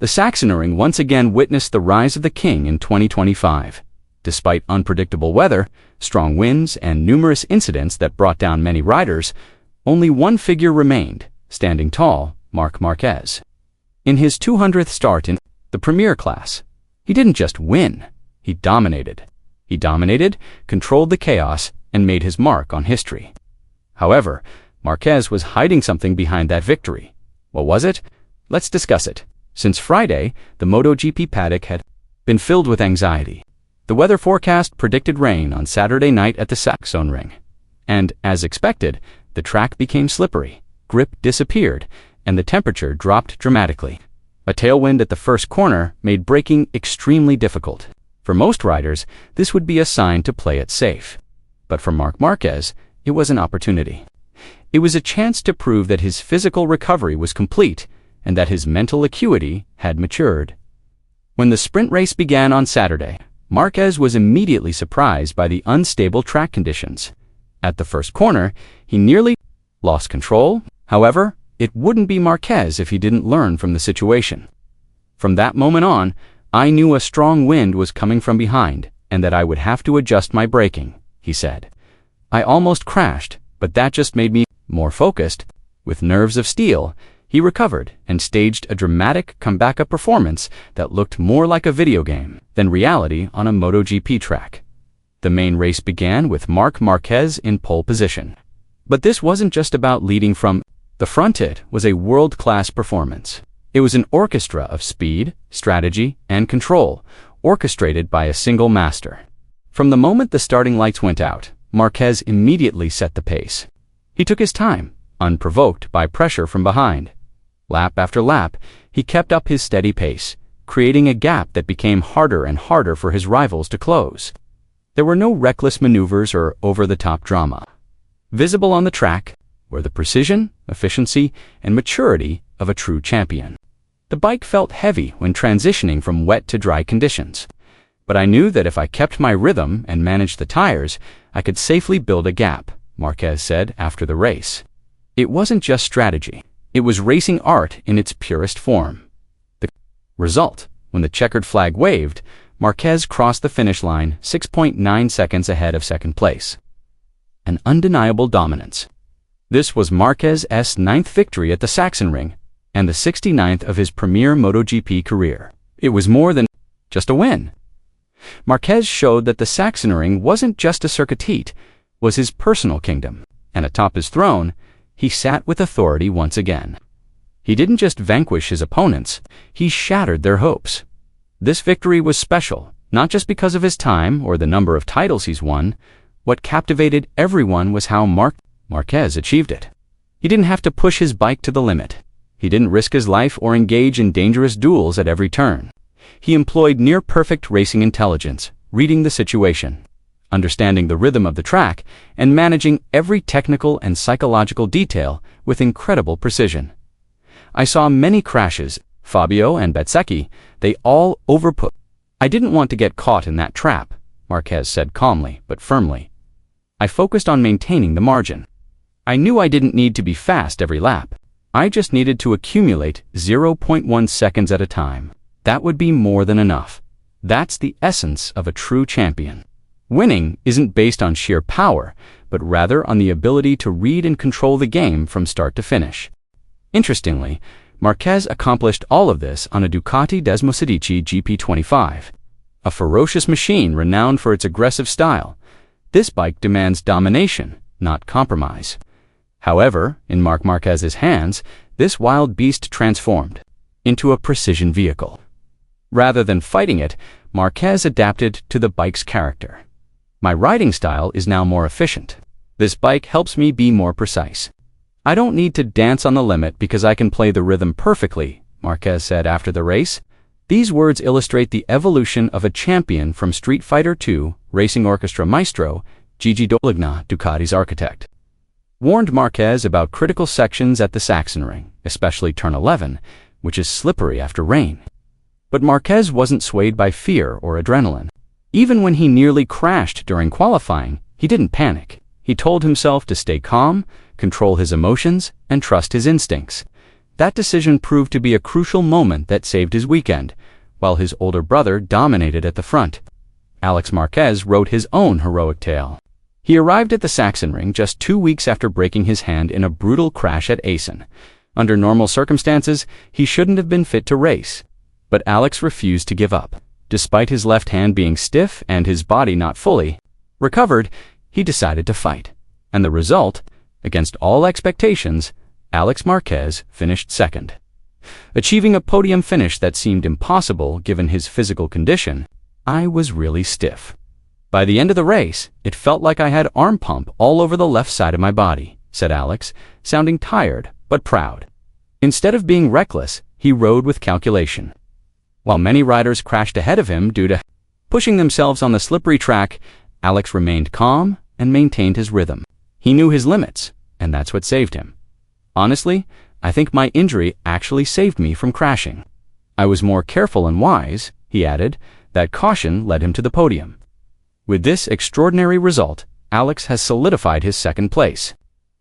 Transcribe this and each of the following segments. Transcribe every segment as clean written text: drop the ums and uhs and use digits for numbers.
The Sachsenring once again witnessed the rise of the king in 2025. Despite unpredictable weather, strong winds, and numerous incidents that brought down many riders, only one figure remained, standing tall: Marc Márquez. In his 200th start in the Premier class, he didn't just win, he dominated. He dominated, controlled the chaos, and made his mark on history. However, Marquez was hiding something behind that victory. What was it? Let's discuss it. Since Friday, the MotoGP paddock had been filled with anxiety. The weather forecast predicted rain on Saturday night at the Sachsenring. And, as expected, the track became slippery, grip disappeared, and the temperature dropped dramatically. A tailwind at the first corner made braking extremely difficult. For most riders, this would be a sign to play it safe. But for Marc Márquez, it was an opportunity. It was a chance to prove that his physical recovery was complete and that his mental acuity had matured. When the sprint race began on Saturday, Marquez was immediately surprised by the unstable track conditions. At the first corner, he nearly lost control. However, it wouldn't be Marquez if he didn't learn from the situation. From that moment on, I knew a strong wind was coming from behind and that I would have to adjust my braking, he said. I almost crashed, but that just made me more focused. With nerves of steel, he recovered and staged a dramatic comeback performance that looked more like a video game than reality on a MotoGP track. The main race began with Marc Márquez in pole position. But this wasn't just about leading from the front. It was a world-class performance. It was an orchestra of speed, strategy, and control, orchestrated by a single master. From the moment the starting lights went out, Marquez immediately set the pace. He took his time, unprovoked by pressure from behind. Lap after lap, he kept up his steady pace, creating a gap that became harder and harder for his rivals to close. There were no reckless maneuvers or over-the-top drama. Visible on the track were the precision, efficiency, and maturity of a true champion. The bike felt heavy when transitioning from wet to dry conditions. But I knew that if I kept my rhythm and managed the tires, I could safely build a gap, Marquez said after the race. It wasn't just strategy. It was racing art in its purest form. The result: when the checkered flag waved, Marquez crossed the finish line 6.9 seconds ahead of second place. An undeniable dominance. This was Marquez's 9th victory at the Sachsenring and the 69th of his Premier MotoGP career. It was more than just a win. Marquez showed that the Sachsenring wasn't just a circuit, was his personal kingdom, and atop his throne, he sat with authority once again. He didn't just vanquish his opponents, he shattered their hopes. This victory was special, not just because of his time or the number of titles he's won. What captivated everyone was how Marquez achieved it. He didn't have to push his bike to the limit. He didn't risk his life or engage in dangerous duels at every turn. He employed near-perfect racing intelligence, reading the situation, understanding the rhythm of the track, and managing every technical and psychological detail with incredible precision. I saw many crashes, Fabio and Bezzecchi, they all overput. I didn't want to get caught in that trap, Marquez said calmly but firmly. I focused on maintaining the margin. I knew I didn't need to be fast every lap. I just needed to accumulate 0.1 seconds at a time. That would be more than enough. That's the essence of a true champion. Winning isn't based on sheer power, but rather on the ability to read and control the game from start to finish. Interestingly, Marquez accomplished all of this on a Ducati Desmosedici GP25, a ferocious machine renowned for its aggressive style. This bike demands domination, not compromise. However, in Marc Márquez's hands, this wild beast transformed into a precision vehicle. Rather than fighting it, Marquez adapted to the bike's character. My riding style is now more efficient. This bike helps me be more precise. I don't need to dance on the limit because I can play the rhythm perfectly, Marquez said after the race. These words illustrate the evolution of a champion from Street Fighter II racing orchestra maestro, Gigi D'Oligna, Ducati's architect. Warned Marquez about critical sections at the Sachsenring, especially turn 11, which is slippery after rain. But Marquez wasn't swayed by fear or adrenaline. Even when he nearly crashed during qualifying, he didn't panic. He told himself to stay calm, control his emotions, and trust his instincts. That decision proved to be a crucial moment that saved his weekend, while his older brother dominated at the front. Alex Marquez wrote his own heroic tale. He arrived at the Sachsenring just 2 weeks after breaking his hand in a brutal crash at Assen. Under normal circumstances, he shouldn't have been fit to race. But Alex refused to give up. Despite his left hand being stiff and his body not fully recovered, he decided to fight. And the result, against all expectations, Alex Marquez finished second. Achieving a podium finish that seemed impossible given his physical condition, I was really stiff. By the end of the race, it felt like I had arm pump all over the left side of my body, said Alex, sounding tired but proud. Instead of being reckless, he rode with calculation. While many riders crashed ahead of him due to pushing themselves on the slippery track, Alex remained calm and maintained his rhythm. He knew his limits, and that's what saved him. Honestly, I think my injury actually saved me from crashing. I was more careful and wise, he added. That caution led him to the podium. With this extraordinary result, Alex has solidified his second place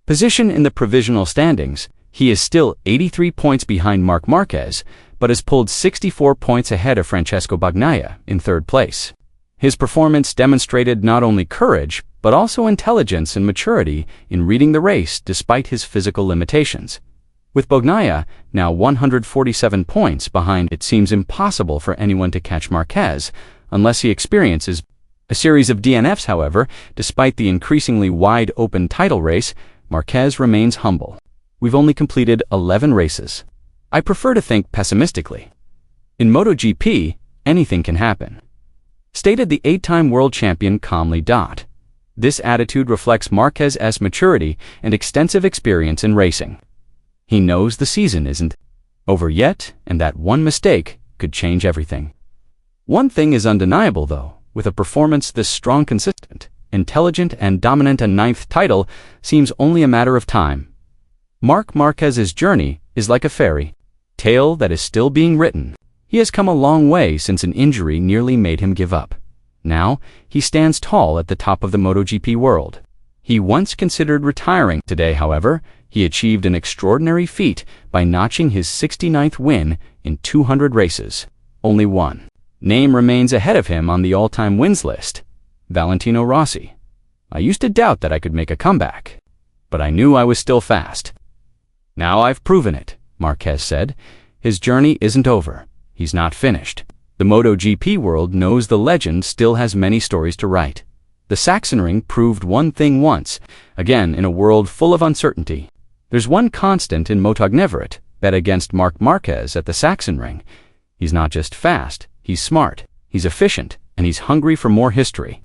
position in the provisional standings. He is still 83 points behind Marc Márquez, but has pulled 64 points ahead of Francesco Bagnaia in third place. His performance demonstrated not only courage, but also intelligence and maturity in reading the race despite his physical limitations. With Bagnaia now 147 points behind, it seems impossible for anyone to catch Marquez unless he experiences a series of DNFs. However, despite the increasingly wide-open title race, Marquez remains humble. We've only completed 11 races. I prefer to think pessimistically. In MotoGP, anything can happen, stated the 8-time world champion calmly. This attitude reflects Marquez's maturity and extensive experience in racing. He knows the season isn't over yet, and that one mistake could change everything. One thing is undeniable, though. With a performance this strong, consistent, intelligent, and dominant, a 9th title seems only a matter of time. Marc Márquez's journey is like a fairy tale that is still being written. He has come a long way since an injury nearly made him give up. Now, he stands tall at the top of the MotoGP world. He once considered retiring. Today, however, he achieved an extraordinary feat by notching his 69th win in 200 races. Only one name remains ahead of him on the all-time wins list: Valentino Rossi. I used to doubt that I could make a comeback, but I knew I was still fast. Now I've proven it, Marquez said. His journey isn't over. He's not finished. The MotoGP world knows the legend still has many stories to write. The Sachsenring proved one thing once again in a world full of uncertainty. There's one constant in MotoGP: bet against Marc Márquez at the Sachsenring. He's not just fast, he's smart, he's efficient, and he's hungry for more history.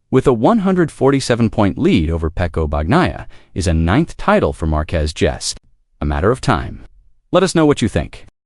With a 147-point lead over Pecco Bagnaia, is a 9th title for Marquez just a matter of time. Let us know what you think.